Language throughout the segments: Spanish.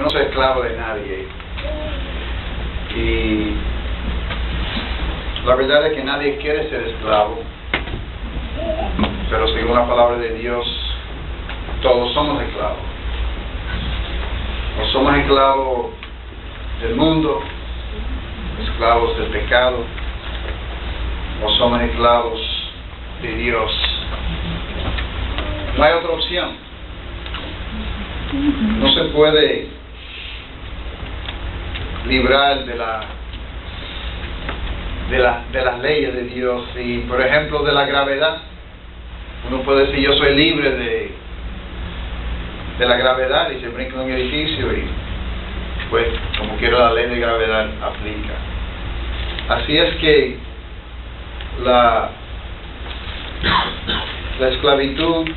no soy esclavo de nadie. Y la verdad es que nadie quiere ser esclavo. Pero según la palabra de Dios, todos somos esclavos. O somos esclavos del mundo, esclavos del pecado, o somos esclavos de Dios. No hay otra opción. No se puede librar de las leyes de Dios. Y por ejemplo, de la gravedad, uno puede decir: yo soy libre de la gravedad, y se brinca en un edificio y pues como quiera la ley de gravedad aplica. Así es que la esclavitud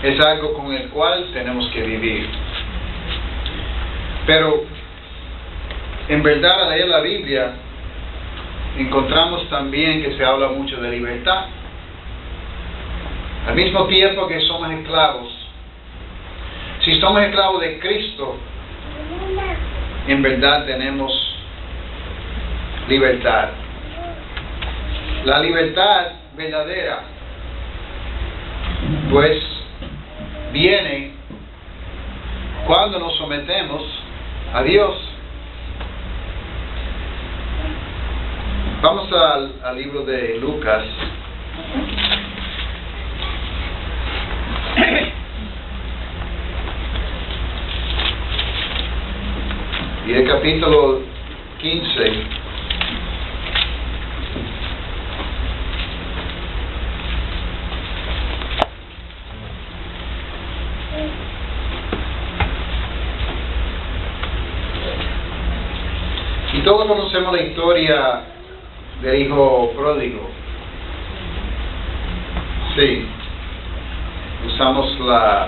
es algo con el cual tenemos que vivir. Pero en verdad, al leer la Biblia, encontramos también que se habla mucho de libertad. Al mismo tiempo que somos esclavos, si somos esclavos de Cristo, en verdad tenemos libertad. La libertad verdadera, pues, viene cuando nos sometemos a Dios. Vamos al libro de Lucas. Y el capítulo 15. Y todos conocemos la historia del hijo pródigo. Sí. Usamos la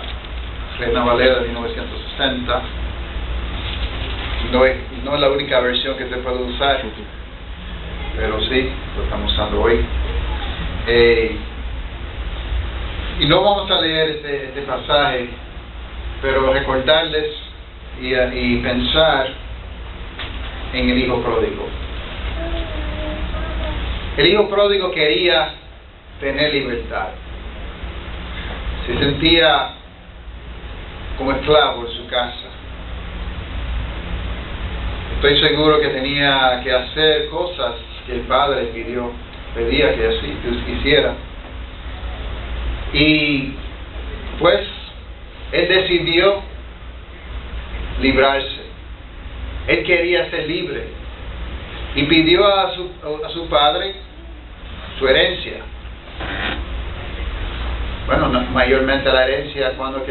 Reina Valera de 1960. No es la única versión que se puede usar, pero sí, lo estamos usando hoy. Y no vamos a leer este pasaje, pero recordarles y pensar en el hijo pródigo. El hijo pródigo quería tener libertad. Se sentía como esclavo en su casa. Estoy seguro que tenía que hacer cosas que el padre pedía que así hiciera. Y pues él decidió librarse. Él quería ser libre y pidió a su padre su herencia. Bueno, mayormente la herencia cuando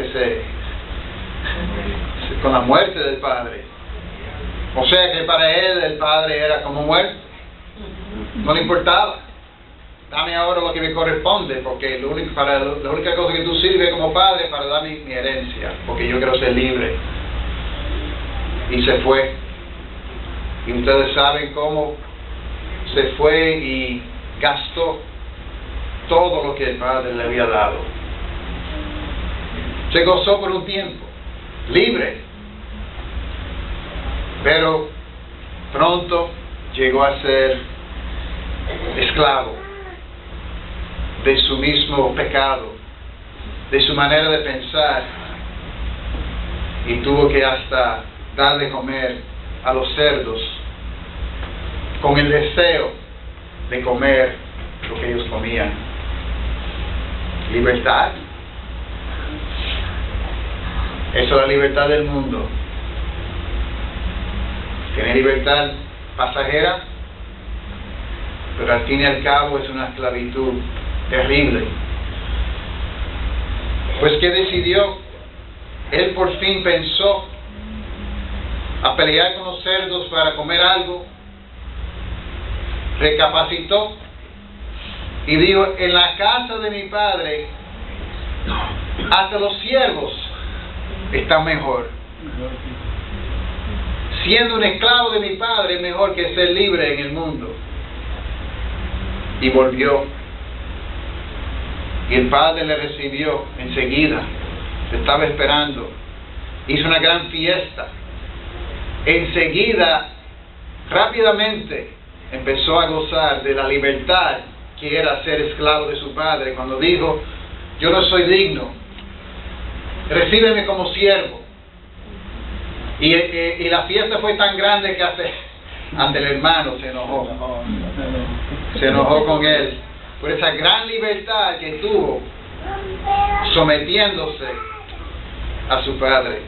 con la muerte del padre. O sea que para él el padre era como muerto. No le importaba. Dame ahora lo que me corresponde, porque la única cosa que tú sirves como padre es para darme mi herencia, porque yo quiero ser libre. Y se fue. Y ustedes saben cómo se fue y gastó todo lo que el padre le había dado. Se gozó por un tiempo, libre. Pero pronto llegó a ser esclavo de su mismo pecado, de su manera de pensar, y tuvo que hasta dar de comer a los cerdos con el deseo de comer lo que ellos comían. Libertad. Esa es la libertad del mundo. Tiene libertad pasajera, pero al fin y al cabo es una esclavitud terrible. Pues ¿qué decidió? Él por fin pensó a pelear con los cerdos para comer algo. Recapacitó y dijo: en la casa de mi padre hasta los siervos están mejor. Siendo un esclavo de mi padre es mejor que ser libre en el mundo. Y volvió. Y el padre le recibió enseguida. Estaba esperando. hizo una gran fiesta. Enseguida, rápidamente, empezó a gozar de la libertad que era ser esclavo de su padre, cuando dijo: yo no soy digno, recíbeme como siervo. Y la fiesta fue tan grande que ante el hermano se enojó con él por esa gran libertad que tuvo sometiéndose a su padre.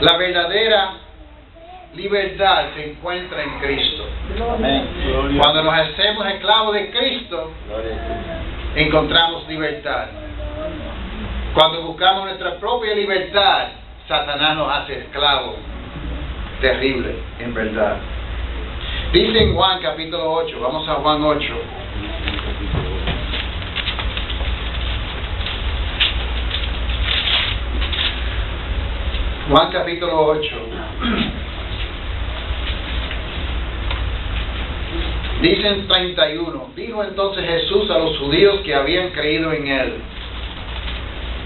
La verdadera libertad se encuentra en Cristo. Cuando nos hacemos esclavos de Cristo, encontramos libertad. Cuando buscamos nuestra propia libertad, Satanás nos hace esclavos. Terrible, en verdad. Dice en Juan capítulo 8, vamos a Juan 8. Juan capítulo 8. Dice en 31, dijo entonces Jesús a los judíos que habían creído en él: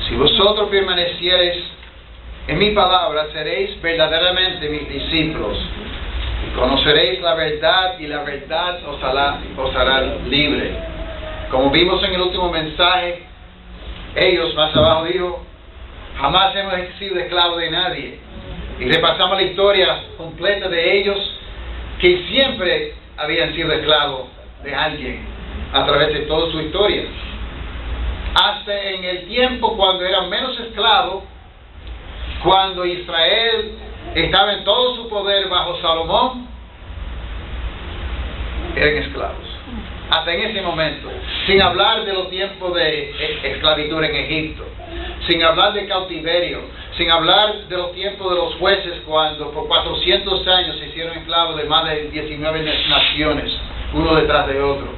si vosotros permaneciereis en mi palabra, seréis verdaderamente mis discípulos, y conoceréis la verdad, y la verdad os hará libre. Como vimos en el último mensaje, ellos más abajo dijo: jamás hemos sido esclavos de nadie. Y repasamos la historia completa de ellos, que siempre habían sido esclavos de alguien a través de toda su historia. Hasta en el tiempo cuando eran menos esclavos, cuando Israel estaba en todo su poder bajo Salomón, eran esclavos. Hasta en ese momento, sin hablar de los tiempos de esclavitud en Egipto, sin hablar de cautiverio, sin hablar de los tiempos de los jueces, cuando por 400 años se hicieron esclavos de más de 19 naciones, uno detrás de otro.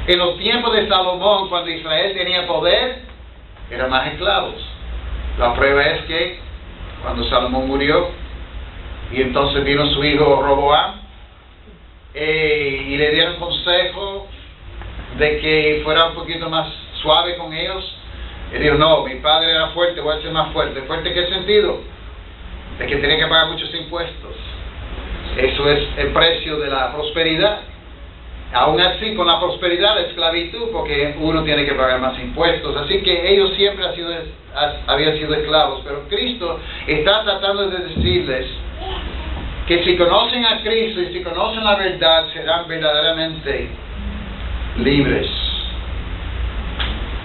En los tiempos de Salomón, cuando Israel tenía poder, eran más esclavos. La prueba es que cuando Salomón murió, y entonces vino su hijo Roboam, y le dieron consejo de que fuera un poquito más suave con ellos. Él dijo: no, mi padre era fuerte, voy a ser más fuerte. ¿Fuerte en qué sentido? De que tenía que pagar muchos impuestos. Eso es el precio de la prosperidad. Aún así, con la prosperidad, la esclavitud, porque uno tiene que pagar más impuestos. Así que ellos siempre habían sido esclavos. Pero Cristo está tratando de decirles que si conocen a Cristo y si conocen la verdad, serán verdaderamente libres.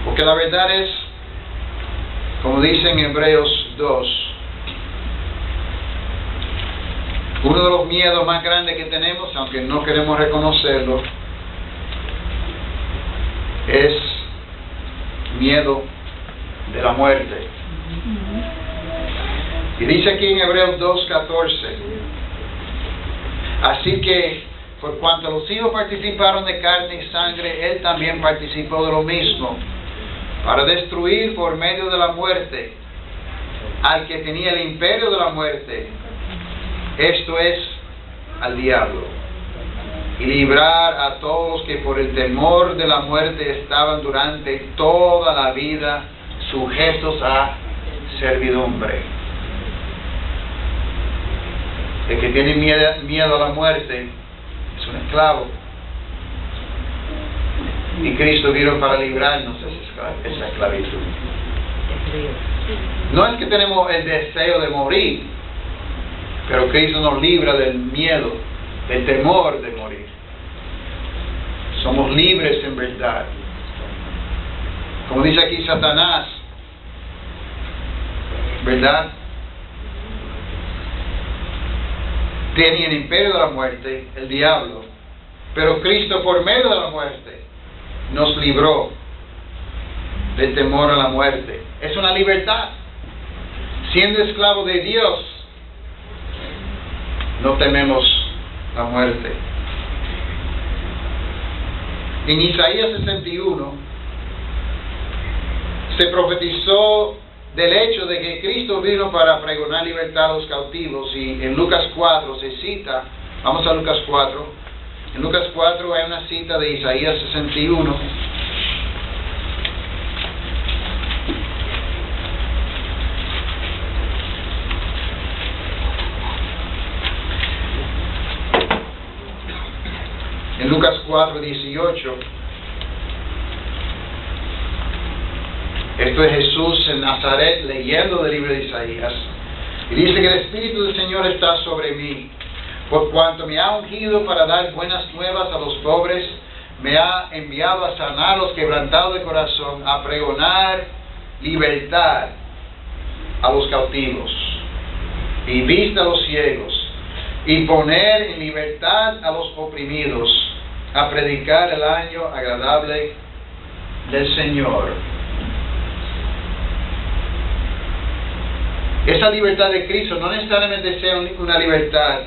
Porque la verdad es, como dice en Hebreos 2, uno de los miedos más grandes que tenemos, aunque no queremos reconocerlo, es miedo de la muerte. Y dice aquí en Hebreos 2:14: así que, por cuanto los hijos participaron de carne y sangre, él también participó de lo mismo, para destruir por medio de la muerte al que tenía el imperio de la muerte, esto es, al diablo, y librar a todos los que por el temor de la muerte estaban durante toda la vida sujetos a servidumbre. El que tiene miedo a la muerte es un esclavo. Y Cristo vino para librarnos de esa esclavitud. No es que tenemos el deseo de morir, pero Cristo nos libra del miedo, del temor de morir. Somos libres en verdad. Como dice aquí Satanás, ¿verdad? Tenía el imperio de la muerte, el diablo, pero Cristo por medio de la muerte nos libró del temor a la muerte. Es una libertad. Siendo esclavo de Dios, no tememos la muerte. En Isaías 61 se profetizó del hecho de que Cristo vino para pregonar libertad a los cautivos, y en Lucas 4 se cita, vamos a Lucas 4, en Lucas 4 hay una cita de Isaías 61, 4:18. Esto es Jesús en Nazaret leyendo del libro de Isaías. Y dice que el Espíritu del Señor está sobre mí, por cuanto me ha ungido para dar buenas nuevas a los pobres, me ha enviado a sanar a los quebrantados de corazón, a pregonar libertad a los cautivos, y vista a los ciegos, y poner en libertad a los oprimidos, a predicar el año agradable del Señor. Esa libertad de Cristo no necesariamente sea una libertad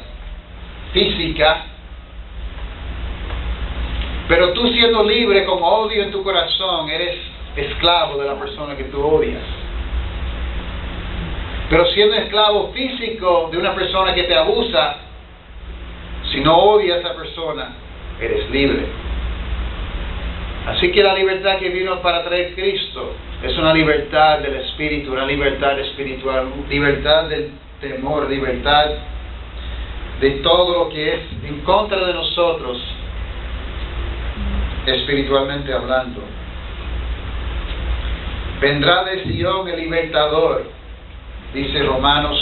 física, pero tú siendo libre con odio en tu corazón, eres esclavo de la persona que tú odias. Pero siendo esclavo físico de una persona que te abusa, si no odias a esa persona, eres libre. Así que la libertad que vino para traer Cristo es una libertad del espíritu, una libertad espiritual, libertad del temor, libertad de todo lo que es en contra de nosotros, espiritualmente hablando. Vendrá de Sion el libertador, dice Romanos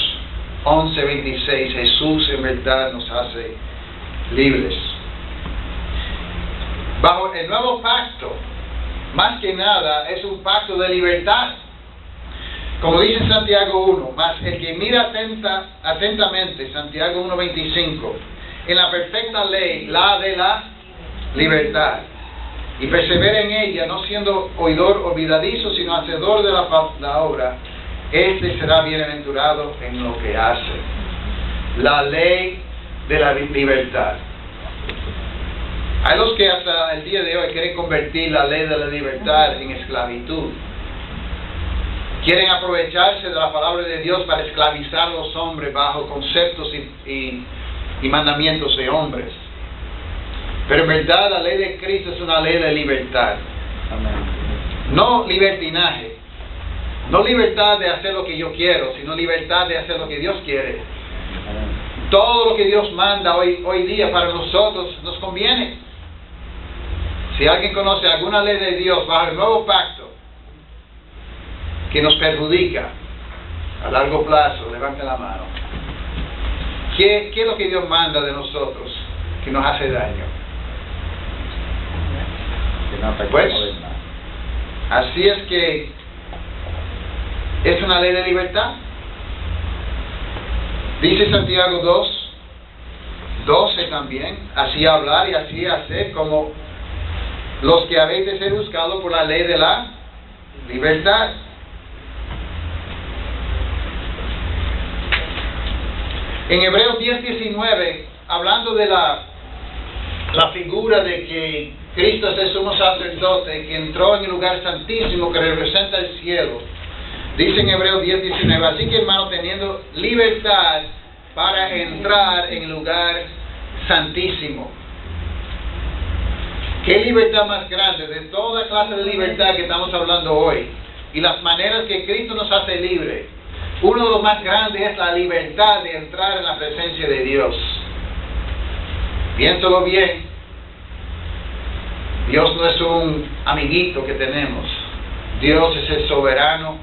11:26. Jesús en verdad nos hace libres. Bajo el nuevo pacto, más que nada, es un pacto de libertad. Como dice Santiago 1, mas el que mira atentamente, Santiago 1:25, en la perfecta ley, la de la libertad, y persevera en ella, no siendo oidor olvidadizo, sino hacedor de la obra, este será bienaventurado en lo que hace. La ley de la libertad. Hay los que hasta el día de hoy quieren convertir la ley de la libertad en esclavitud. Quieren aprovecharse de la palabra de Dios para esclavizar a los hombres bajo conceptos y mandamientos de hombres. Pero en verdad la ley de Cristo es una ley de libertad. No libertinaje. No libertad de hacer lo que yo quiero, sino libertad de hacer lo que Dios quiere. Todo lo que Dios manda hoy día para nosotros nos conviene. Si alguien conoce alguna ley de Dios bajo el nuevo pacto que nos perjudica a largo plazo, levante la mano. ¿Qué es lo que Dios manda de nosotros que nos hace daño? Pues, así es que es una ley de libertad. Dice Santiago 2:12 también, así hablar y así hacer como los que habéis de ser buscados por la ley de la libertad. En Hebreos 10:19, hablando de la figura de que Cristo es el sumo sacerdote que entró en el lugar santísimo que representa el cielo, dice en Hebreos 10:19, así que hermano, teniendo libertad para entrar en el lugar santísimo. ¿Qué libertad más grande de toda clase de libertad que estamos hablando hoy? Y las maneras que Cristo nos hace libre. Uno de los más grandes es la libertad de entrar en la presencia de Dios. Piénsalo bien. Dios no es un amiguito que tenemos. Dios es el soberano,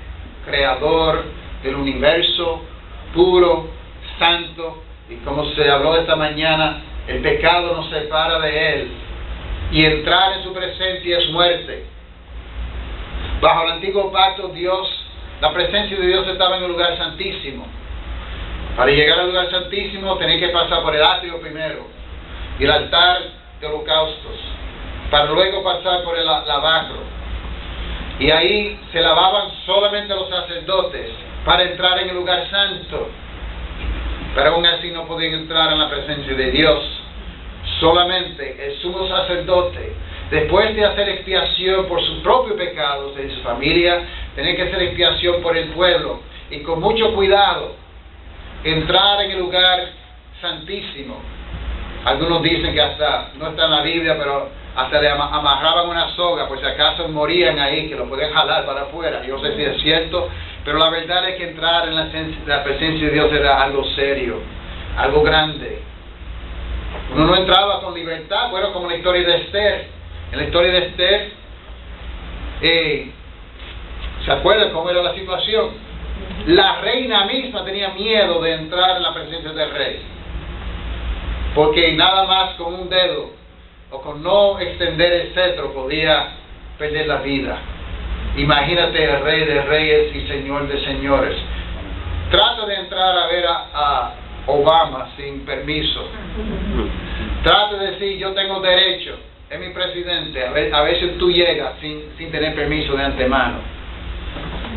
creador del universo, puro, santo. Y como se habló esta mañana, el pecado nos separa de Él. Y entrar en su presencia es muerte. Bajo el antiguo pacto, la presencia de Dios estaba en el lugar santísimo. Para llegar al lugar santísimo tenía que pasar por el atrio primero y el altar de holocaustos, para luego pasar por el lavacro. Y ahí se lavaban solamente los sacerdotes para entrar en el lugar santo. Pero aún así no podían entrar en la presencia de Dios. Solamente el sumo sacerdote, después de hacer expiación por sus propios pecados de su familia, tenía que hacer expiación por el pueblo y con mucho cuidado entrar en el lugar santísimo. Algunos dicen que hasta, no está en la Biblia, pero hasta le amarraban una soga, pues si acaso morían ahí, que lo podían jalar para afuera. Yo no sé si es cierto, pero la verdad es que entrar en la presencia de Dios era algo serio, algo grande. Uno no entraba con libertad. Bueno, como en la historia de Esther. En la historia de Esther, ¿se acuerdan cómo era la situación? La reina misma tenía miedo de entrar en la presencia del rey, porque nada más con un dedo o con no extender el cetro podía perder la vida. Imagínate el rey de reyes y señor de señores. Trata de entrar a ver a Obama sin permiso. Trata de decir, yo tengo derecho, es mi presidente. A veces tú llegas sin tener permiso de antemano.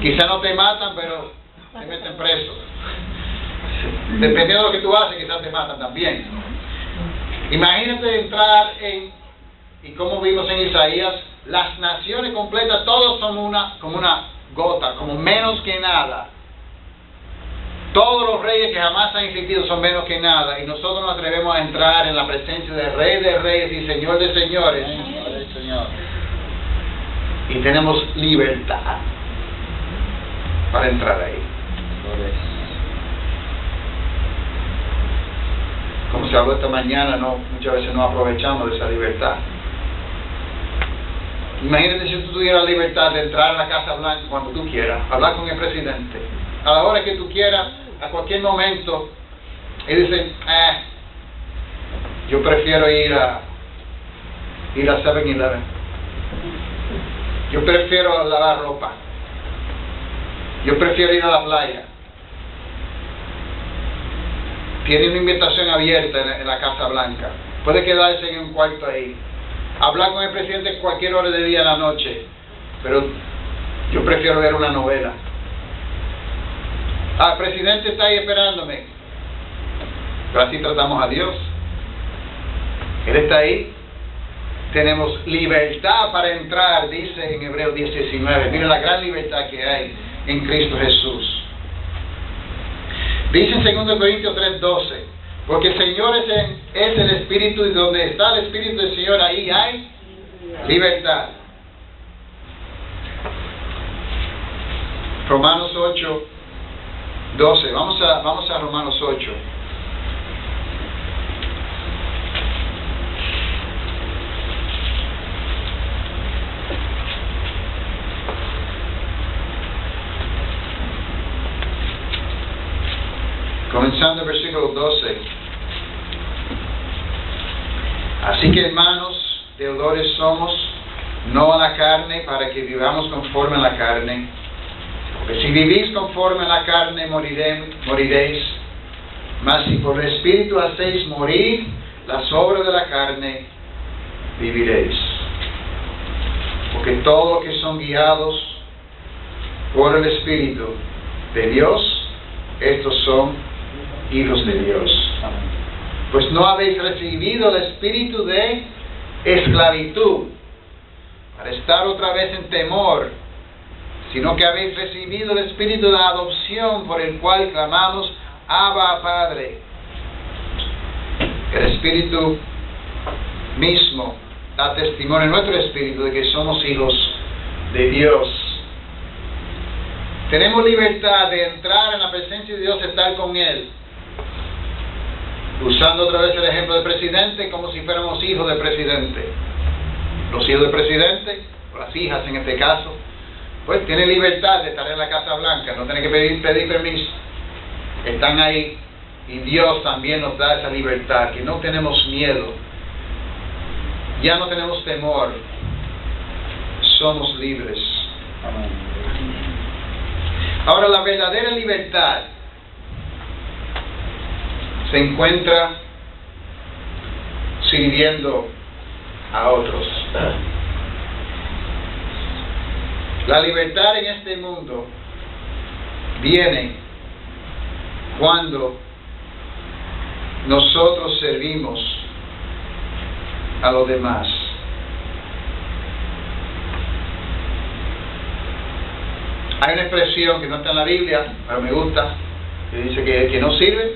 Quizá no te matan, pero te meten preso. Dependiendo de lo que tú haces, quizás te matan también. Imagínate entrar y como vimos en Isaías, las naciones completas, todos son como una gota, como menos que nada. Todos los reyes que jamás han existido son menos que nada, y nosotros nos atrevemos a entrar en la presencia del Rey de Reyes y Señor de Señores. Y tenemos libertad para entrar ahí. Como se habló esta mañana, muchas veces no aprovechamos de esa libertad. Imagínate si tú tuvieras la libertad de entrar a la Casa Blanca cuando tú quieras, hablar con el presidente, a la hora que tú quieras, a cualquier momento, y dicen, yo prefiero ir a 7-Eleven, yo prefiero lavar ropa, yo prefiero ir a la playa. Tiene una invitación abierta en la Casa Blanca, puede quedarse en un cuarto ahí, hablar con el presidente cualquier hora de día en la noche, pero yo prefiero ver una novela. El presidente está ahí esperándome, pero así tratamos a Dios. Él está ahí. Tenemos libertad para entrar, dice en Hebreos 10:19. Mira la gran libertad que hay en Cristo Jesús. Dice en 2 Corintios 3:12, porque el Señor es el Espíritu, y donde está el Espíritu del Señor, ahí hay libertad. Romanos 8:12. Vamos a Romanos 8. Comenzando el versículo 12. Así que, hermanos, deudores somos, no a la carne, para que vivamos conforme a la carne. Porque si vivís conforme a la carne, moriréis. Mas si por el Espíritu hacéis morir las obras de la carne, viviréis. Porque todos los que son guiados por el Espíritu de Dios, estos son hijos de Dios. Pues no habéis recibido el espíritu de esclavitud para estar otra vez en temor, sino que habéis recibido el espíritu de adopción, por el cual clamamos, Abba, Padre. El Espíritu mismo da testimonio en nuestro espíritu de que somos hijos de Dios. Tenemos libertad de entrar en la presencia de Dios, estar con Él. Usando otra vez el ejemplo del presidente, como si fuéramos hijos del presidente. Los hijos del presidente, o las hijas en este caso, pues tienen libertad de estar en la Casa Blanca, no tienen que pedir permiso. Están ahí, y Dios también nos da esa libertad, que no tenemos miedo, ya no tenemos temor, somos libres. Ahora, la verdadera libertad se encuentra sirviendo a otros. La libertad en este mundo viene cuando nosotros servimos a los demás. Hay una expresión que no está en la Biblia, pero me gusta, que dice que el que no sirve,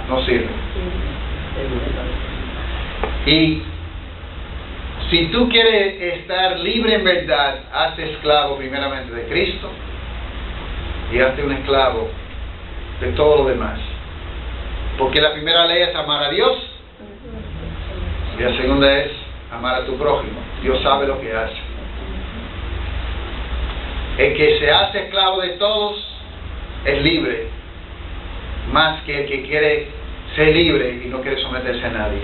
no sirve. Y si tú quieres estar libre en verdad, hazte esclavo primeramente de Cristo y hazte un esclavo de todo lo demás. Porque la primera ley es amar a Dios Y la segunda es amar a tu prójimo. Dios sabe lo que hace. El que se hace esclavo de todos es libre, más que el que quiere ser libre y no quiere someterse a nadie.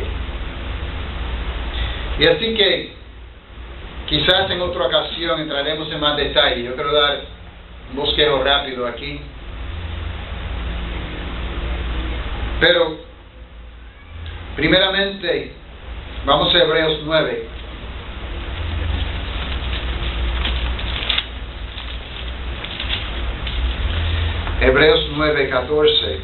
Y así que quizás en otra ocasión entraremos en más detalle. Yo quiero dar un bosquejo rápido aquí. Pero primeramente vamos a Hebreos 9. Hebreos 9:14.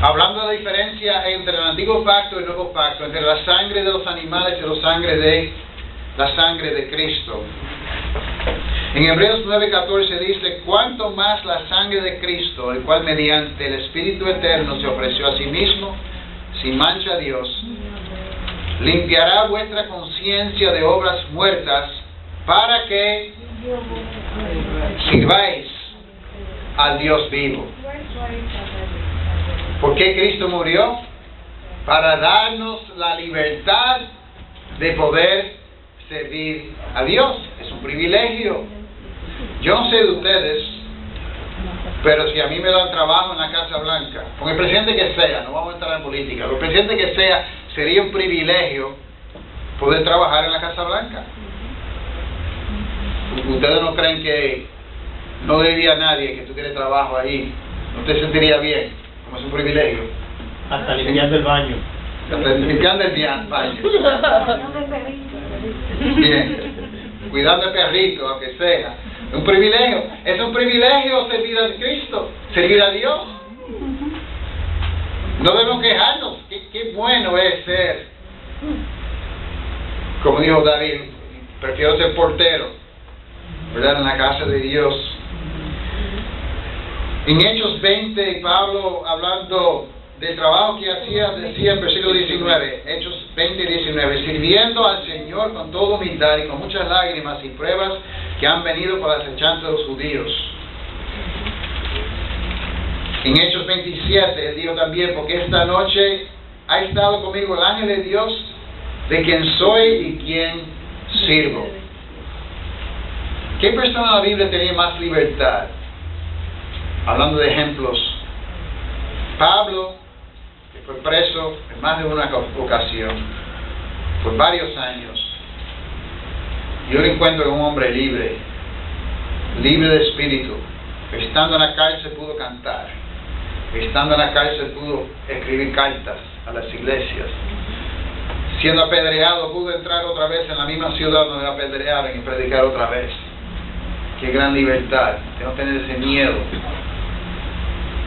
Hablando de la diferencia entre el antiguo pacto y el nuevo pacto, entre la sangre de los animales y la sangre de Cristo. En Hebreos 9:14 dice: cuanto más la sangre de Cristo, el cual mediante el Espíritu Eterno se ofreció a sí mismo, sin mancha a Dios, limpiará vuestra conciencia de obras muertas, para que sirváis al Dios vivo. ¿Por qué Cristo murió? Para darnos la libertad de poder servir a Dios. Es un privilegio. Yo no sé de ustedes, pero si a mí me dan trabajo en la Casa Blanca, con el presidente que sea, no vamos a entrar en política, con el presidente que sea, sería un privilegio poder trabajar en la Casa Blanca. ¿Ustedes no creen que no diría a nadie que tú quieres trabajo ahí? ¿No te sentiría bien? Como es un privilegio. Hasta limpiando el baño. Hasta limpiando el baño. Bien. Cuidando el perrito, aunque sea. Un privilegio. Es un privilegio servir a Cristo, servir a Dios. No debemos quejarnos. Qué bueno es ser, como dijo David, prefiero ser portero, ¿verdad?, en la casa de Dios. En Hechos 20, Pablo, hablando del trabajo que hacía, decía en versículo 19, Hechos 20, 19, sirviendo al Señor con toda humildad y con muchas lágrimas y pruebas que han venido por la acechanza de los judíos. En Hechos 27, él dijo también: porque esta noche ha estado conmigo el ángel de Dios, de quien soy y quien sirvo. ¿Qué persona en la Biblia tenía más libertad? Hablando de ejemplos, Pablo, que fue preso en más de una ocasión, por varios años. Yo lo encuentro como un hombre libre, libre de espíritu. Estando en la cárcel pudo cantar, estando en la cárcel pudo escribir cartas a las iglesias. Siendo apedreado pudo entrar otra vez en la misma ciudad donde lo apedrearon y predicar otra vez. Qué gran libertad, de no tener ese miedo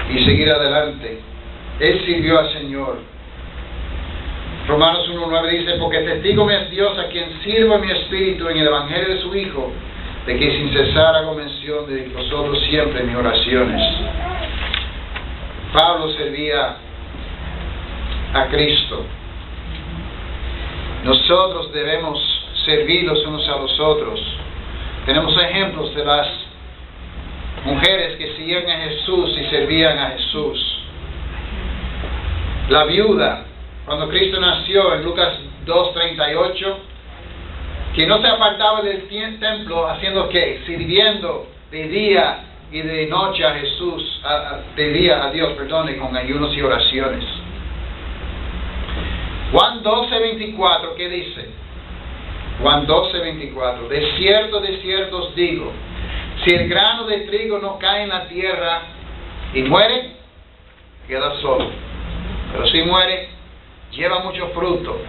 y seguir adelante. Él sirvió al Señor. Romanos 1:9 dice: porque testigo me es Dios, a quien sirvo en mi espíritu en el evangelio de su Hijo, de que sin cesar hago mención de vosotros siempre en mis oraciones. Pablo servía a Cristo. Nosotros debemos servir los unos a los otros. Tenemos ejemplos de las mujeres que seguían a Jesús y servían a Jesús. La viuda, cuando Cristo nació, en Lucas 2:38, que no se apartaba del templo, haciendo ¿qué? Sirviendo de día y de noche a Jesús, de día a Dios, perdone, con ayunos y oraciones. Juan 12:24, ¿qué dice? Juan 12:24, de cierto os digo, si el grano de trigo no cae en la tierra y muere, queda solo. Pero si muere, lleva mucho fruto.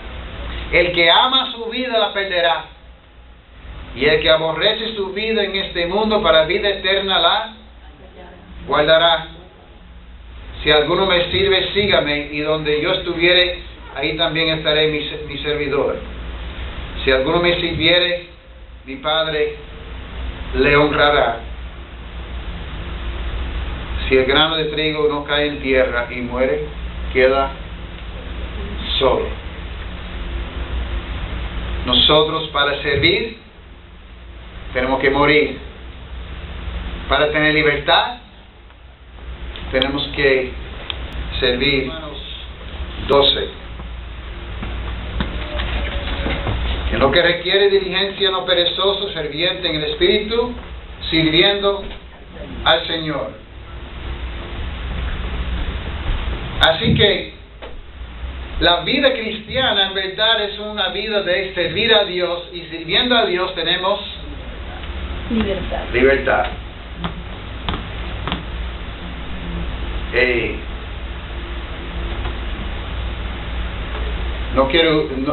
El que ama su vida la perderá, y el que aborrece su vida en este mundo para vida eterna la guardará. Si alguno me sirve, sígame, y donde yo estuviere, ahí también estaré mi servidor. Si alguno me sirviere, mi Padre le honrará. Si el grano de trigo no cae en tierra y muere, queda solo. Nosotros, para servir, tenemos que morir. Para tener libertad, tenemos que servir. Romanos 12. En lo que requiere diligencia, no perezoso, ferviente en el espíritu, sirviendo al Señor. Así que la vida cristiana en verdad es una vida de servir a Dios, y sirviendo a Dios tenemos libertad.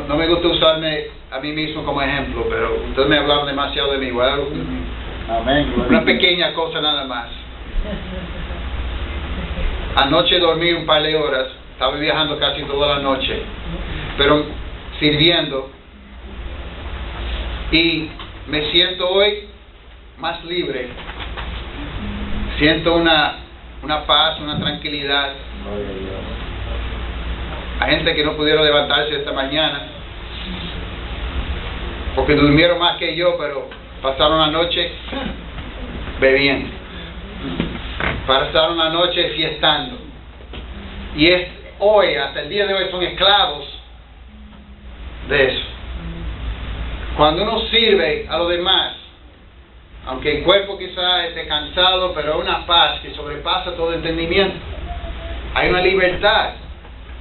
No me gusta usarme a mí mismo como ejemplo, pero ustedes me hablaron demasiado de mí. Amén. Una pequeña cosa nada más. Anoche dormí un par de horas, estaba viajando casi toda la noche, pero sirviendo, y me siento hoy más libre. Siento una paz, una tranquilidad. Hay gente que no pudieron levantarse esta mañana porque durmieron más que yo, pero pasaron la noche bebiendo, pasaron la noche fiestando, y hoy, hasta el día de hoy, son esclavos de eso. Cuando uno sirve a los demás, aunque el cuerpo quizá esté cansado, pero hay una paz que sobrepasa todo entendimiento. Hay una libertad.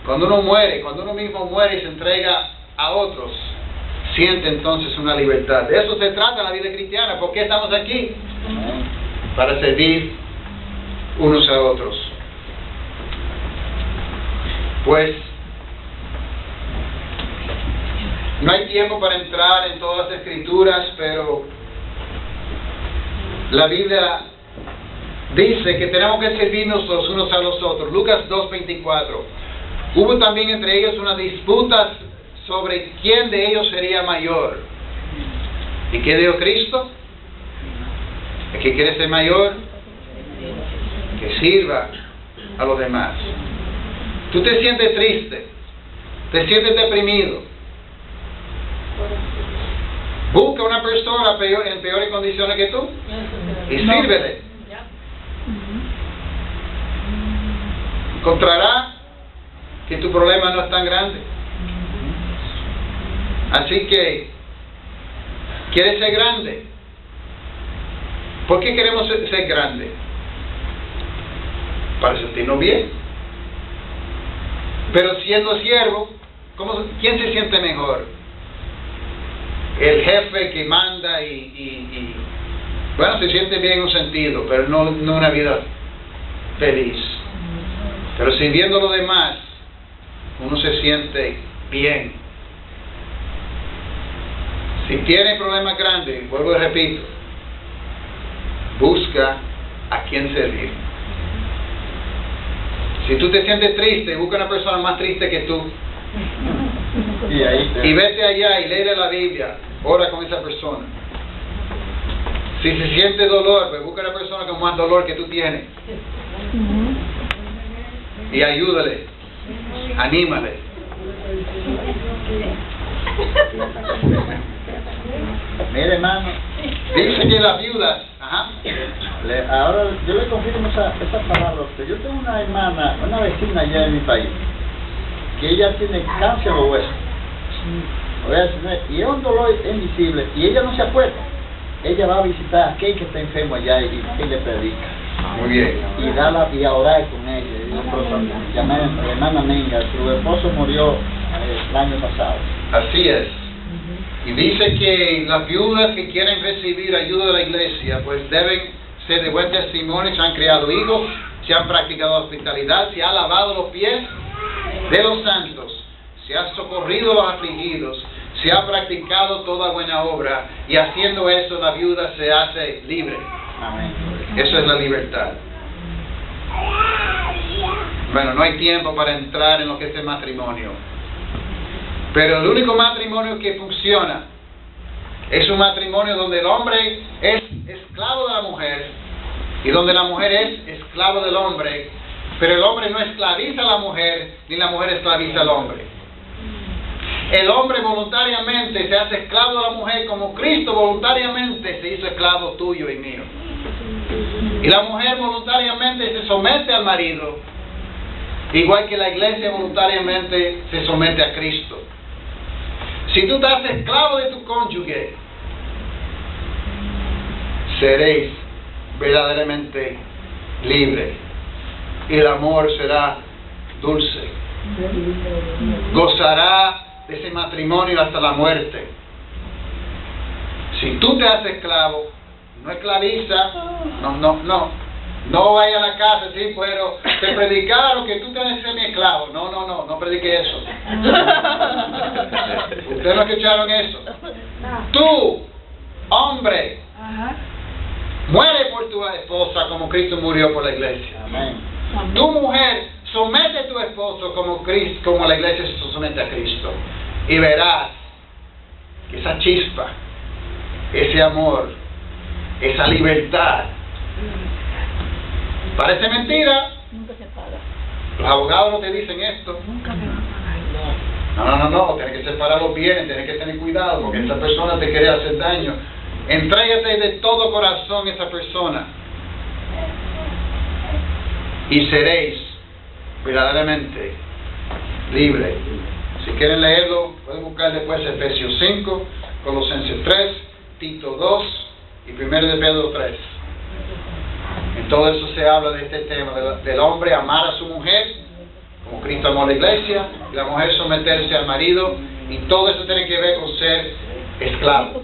Cuando uno muere, cuando uno mismo muere y se entrega a otros, siente entonces una libertad. De eso se trata la vida cristiana. ¿Por qué estamos aquí? Para servir unos a otros. Pues no hay tiempo para entrar en todas las escrituras, pero la Biblia dice que tenemos que servirnos los unos a los otros. Lucas 2:24. Hubo también entre ellos una disputa sobre quién de ellos sería mayor. ¿Y qué dijo Cristo? El que quiere ser mayor, que sirva a los demás. Tú te sientes triste, te sientes deprimido. Busca una persona en peores condiciones que tú y sírvele. Encontrará que tu problema no es tan grande. Así que, ¿quieres ser grande? ¿Por qué queremos ser grande? Para sentirnos bien. Pero siendo siervo, ¿quién se siente mejor? El jefe que manda bueno, se siente bien en un sentido, pero no una vida feliz. Pero sirviendo a los demás, uno se siente bien. Si tiene problemas grandes, vuelvo y repito, busca a quien servir. Si tú te sientes triste, busca una persona más triste que tú. Y vete allá y léele la Biblia, ora con esa persona. Si se siente dolor, pues busca una persona con más dolor que tú tienes. Y ayúdale, anímale. Mire, hermano, Dice que las viudas, ahora yo le confirmo esa palabra. Yo tengo una hermana, una vecina allá en mi país, que ella tiene cáncer de hueso. Y es un dolor invisible, y ella no se acuerda. Ella va a visitar a aquel que está enfermo allá y le predica. muy bien. Y a orar con ella. La hermana Menga, su esposo murió el año pasado. Así es. Y dice que las viudas que quieren recibir ayuda de la iglesia, pues deben ser de buen testimonio, se han criado hijos, se han practicado hospitalidad, se ha lavado los pies de los santos, se ha socorrido a los afligidos, se ha practicado toda buena obra, y haciendo eso la viuda se hace libre. Amén. Eso es la libertad. Bueno, no hay tiempo para entrar en lo que es el matrimonio, pero el único matrimonio que funciona es un matrimonio donde el hombre es esclavo de la mujer y donde la mujer es esclavo del hombre, pero el hombre no esclaviza a la mujer ni la mujer esclaviza al hombre. El hombre voluntariamente se hace esclavo de la mujer como Cristo voluntariamente se hizo esclavo tuyo y mío. Y la mujer voluntariamente se somete al marido, igual que la iglesia voluntariamente se somete a Cristo. Si tú te haces esclavo de tu cónyuge, seréis verdaderamente libres y el amor será dulce. Gozará de ese matrimonio hasta la muerte. Si tú te haces esclavo, no esclaviza, no vaya a la casa, sí, pero te predicaron que tú tienes que ser mi esclavo. No predique eso. Ustedes no escucharon eso. Tú, hombre, muere por tu esposa como Cristo murió por la iglesia. Tu mujer, somete a tu esposo como la iglesia se somete a Cristo. Y verás que esa chispa, ese amor, esa libertad, parece mentira. Nunca se paga. Los abogados no te dicen esto. Nunca me va a pagar. No, tienes que separar los bienes, tienes que tener cuidado porque esta persona te quiere hacer daño. Entrégate de todo corazón a esa persona y seréis verdaderamente libres. Si quieren leerlo, pueden buscar después Efesios 5, Colosenses 3, Tito 2 y 1 de Pedro 3. En todo eso se habla de este tema, del hombre amar a su mujer, como Cristo amó a la iglesia, y la mujer someterse al marido, y todo eso tiene que ver con ser esclavo.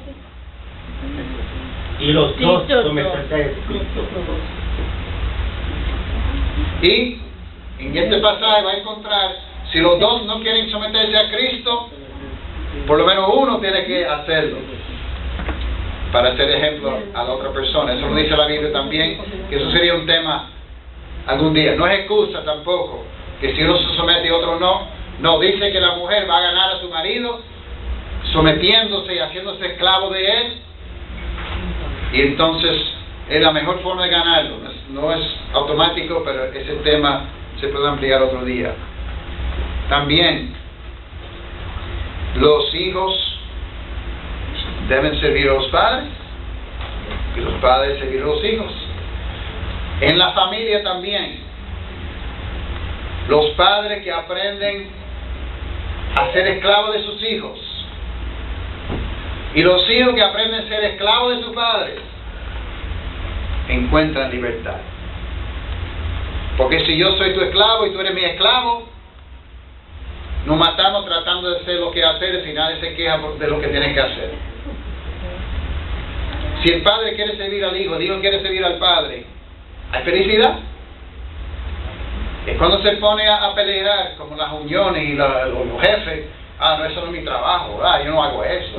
Y los dos someterse a Cristo. Y en este pasaje va a encontrar, si los dos no quieren someterse a Cristo, por lo menos uno tiene que hacerlo para ser ejemplo a la otra persona. Eso lo dice la Biblia también, que eso sería un tema algún día. No es excusa tampoco, que si uno se somete y otro no. No, dice que la mujer va a ganar a su marido sometiéndose y haciéndose esclavo de él, y entonces es la mejor forma de ganarlo. No es automático, pero ese tema se puede ampliar otro día. También los hijos deben servir a los padres y los padres servir a los hijos. En la familia también, los padres que aprenden a ser esclavos de sus hijos y los hijos que aprenden a ser esclavos de sus padres encuentran libertad. Porque si yo soy tu esclavo y tú eres mi esclavo, nos matamos tratando de hacer lo que hacer y nadie se queja de lo que tienes que hacer. Si el padre quiere servir al hijo, el hijo quiere servir al padre, ¿hay felicidad? Es cuando se pone a pelear, como las uniones y los jefes. No, eso no es mi trabajo, yo no hago eso.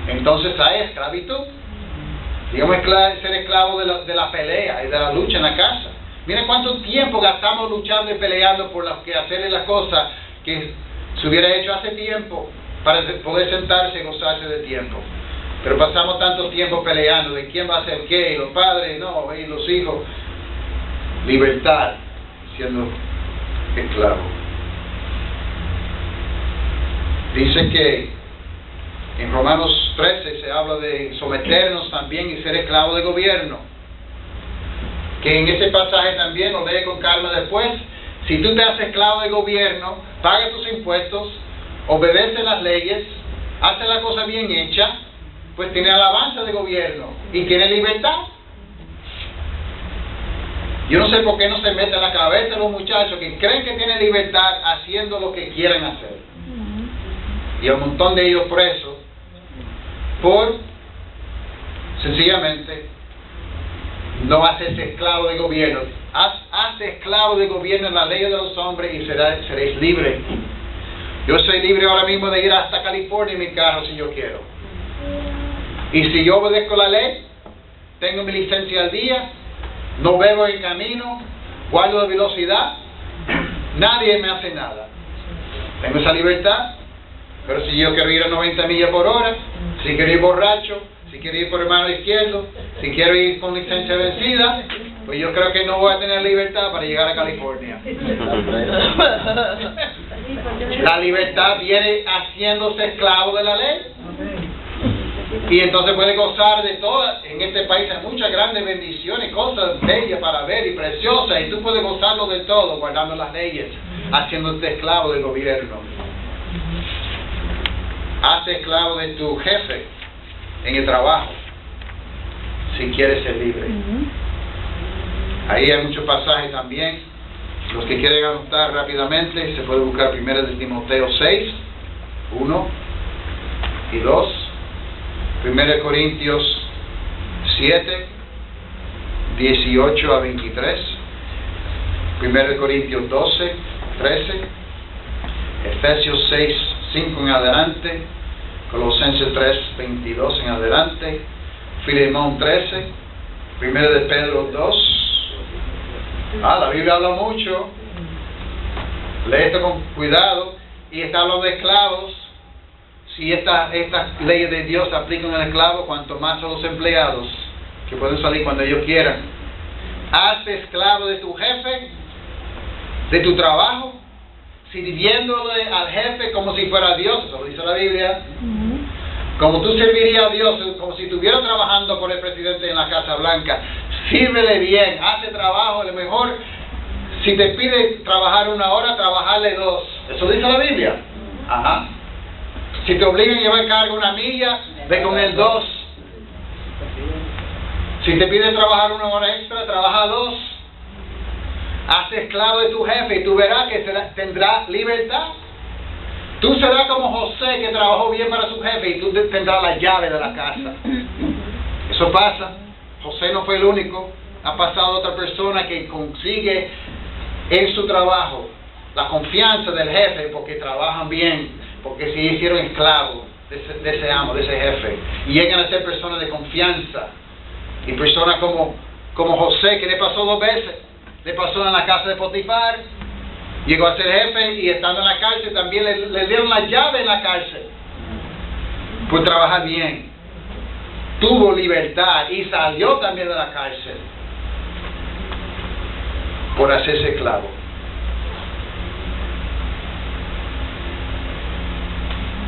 Entonces hay esclavitud. Digamos, ser esclavo de la pelea y de la lucha en la casa. Miren cuánto tiempo gastamos luchando y peleando por que hacerle las cosas que se hubiera hecho hace tiempo para poder sentarse y gozarse de tiempo. Pero pasamos tanto tiempo peleando de quién va a hacer qué, y los padres, no, y los hijos. Libertad, siendo esclavo. Dice que en Romanos 13 se habla de someternos también y ser esclavos de gobierno. Que en ese pasaje también, lo lee con calma después. Si tú te haces esclavo de gobierno, paga tus impuestos, obedece las leyes, hace la cosa bien hecha, pues tiene alabanza de gobierno y tiene libertad. Yo no sé por qué no se mete en la cabeza de los muchachos que creen que tienen libertad haciendo lo que quieran hacer. Y hay un montón de ellos presos por sencillamente no hacerse esclavo de gobierno. Hazte esclavo de gobierno en la ley de los hombres y seréis libres. Yo soy libre ahora mismo de ir hasta California en mi carro si yo quiero. Y si yo obedezco la ley, tengo mi licencia al día, no bebo en camino, guardo la velocidad, nadie me hace nada. Tengo esa libertad. Pero si yo quiero ir a 90 millas por hora, si quiero ir borracho, si quiero ir por el mano izquierdo, si quiero ir con licencia vencida, pues yo creo que no voy a tener libertad para llegar a California. La libertad viene haciéndose esclavo de la ley. Y entonces puede gozar de todas. En este país hay muchas grandes bendiciones, cosas bellas para ver y preciosas, y tú puedes gozarlo de todo, guardando las leyes, haciéndote esclavo del gobierno. Hazte esclavo de tu jefe en el trabajo, si quieres ser libre. Ahí hay muchos pasajes también. Los que quieren anotar rápidamente, se puede buscar 1 de Timoteo 6, 1 y 2, 1 Corintios 7, 18 a 23, 1 Corintios 12, 13, Efesios 6, 5 en adelante, Colosenses 3, 22 en adelante, Filemón 13, 1 de Pedro 2. La Biblia habla mucho. Lee esto con cuidado. Y está hablando de esclavos. Si estas leyes de Dios se aplican al esclavo, cuanto más a los empleados, que pueden salir cuando ellos quieran. Hazte esclavo de tu jefe, de tu trabajo, sirviéndole al jefe como si fuera Dios. Eso lo dice la Biblia. Como tú servirías a Dios, como si estuviera trabajando por el presidente en la Casa Blanca. Sírvele bien, hace trabajo, a lo mejor, si te pide trabajar 1 hora, trabajarle 2. Eso dice la Biblia. Ajá. Si te obligan a llevar carga 1 milla, ve con el 2. Si te pide trabajar 1 hora extra, trabaja 2. Hazte esclavo de tu jefe y tú verás que tendrás libertad. Tú serás como José, que trabajó bien para su jefe, y tú tendrás la llave de la casa. Eso pasa. José no fue el único. Ha pasado otra persona que consigue en su trabajo la confianza del jefe porque trabajan bien, porque se hicieron esclavos de ese amo, de ese jefe. Y llegan a ser personas de confianza. Y personas como José, que le pasó 2 veces. Le pasó en la casa de Potifar. Llegó a ser jefe y estando en la cárcel también le dieron la llave en la cárcel por trabajar bien. Tuvo libertad y salió también de la cárcel por hacerse esclavo.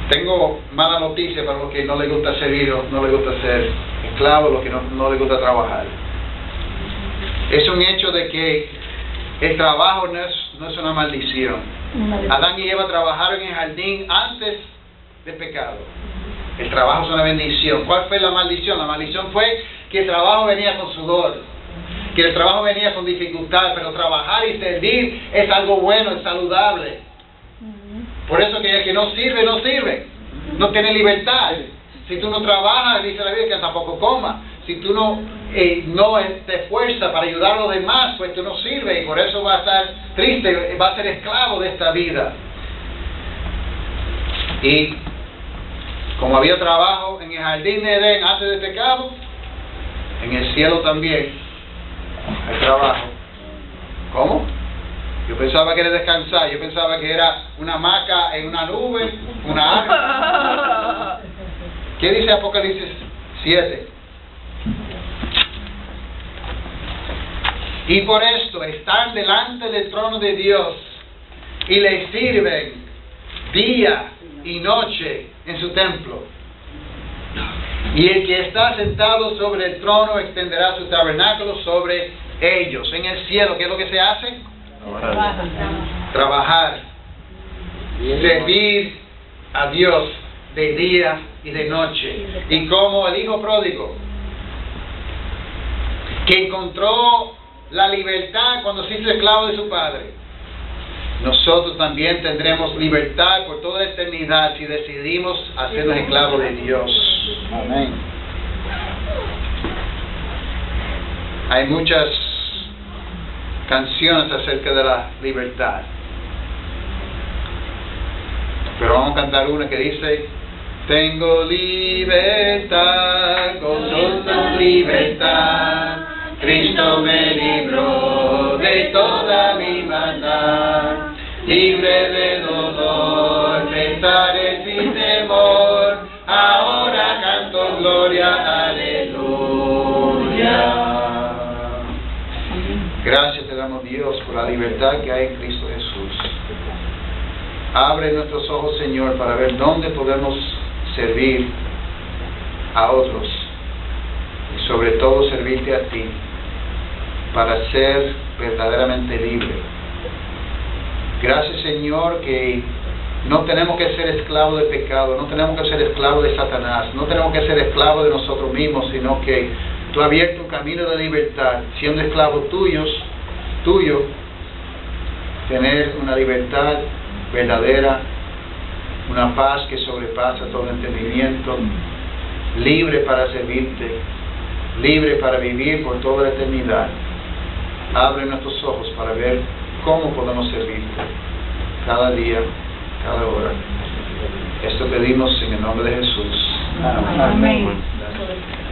Tengo mala noticia para los que no les gusta servir, no les gusta ser esclavo, los que no les gusta trabajar. Es un hecho de que el trabajo no es una maldición. Adán y Eva trabajaron en el jardín antes del pecado. El trabajo es una bendición. ¿Cuál fue la maldición? La maldición fue que el trabajo venía con sudor, que el trabajo venía con dificultad, pero trabajar y servir es algo bueno, es saludable. Por eso que el que no sirve, no tiene libertad. Si tú no trabajas, dice la Biblia, que tampoco coma. Si tú no te esfuerzas para ayudar a los demás, pues tú no sirves y por eso va a estar triste, va a ser esclavo de esta vida. Y como había trabajo en el jardín de Edén antes del pecado, en el cielo también hay trabajo. ¿Cómo? Yo pensaba que era descansar, yo pensaba que era una hamaca en una nube, una arca. ¿Qué dice Apocalipsis 7? Y por esto están delante del trono de Dios y le sirven día y noche en su templo. Y el que está sentado sobre el trono extenderá su tabernáculo sobre ellos. En el cielo, ¿qué es lo que se hace? Trabajar. Servir a Dios de día y de noche. Y como el hijo pródigo, que encontró la libertad cuando se hizo esclavo de su padre, nosotros también tendremos libertad por toda eternidad si decidimos hacernos esclavos de Dios. Amén. Hay muchas canciones acerca de la libertad, pero vamos a cantar una que dice: tengo libertad, gozosa libertad, Cristo me libró de toda mi maldad, libre de dolor, pensaré sin temor, ahora canto gloria, aleluya. Gracias te damos, Dios, por la libertad que hay en Cristo Jesús. Abre nuestros ojos, Señor, para ver dónde podemos servir a otros y sobre todo servirte a ti para ser verdaderamente libre. Gracias, Señor, que no tenemos que ser esclavos de pecado, no tenemos que ser esclavos de Satanás, no tenemos que ser esclavos de nosotros mismos, sino que tú has abierto un camino de libertad, siendo esclavos tuyo, tener una libertad verdadera, una paz que sobrepasa todo entendimiento, libre para servirte, libre para vivir por toda la eternidad. Abre nuestros ojos para ver cómo podemos servirte cada día, cada hora. Esto pedimos en el nombre de Jesús. Amén. Gracias.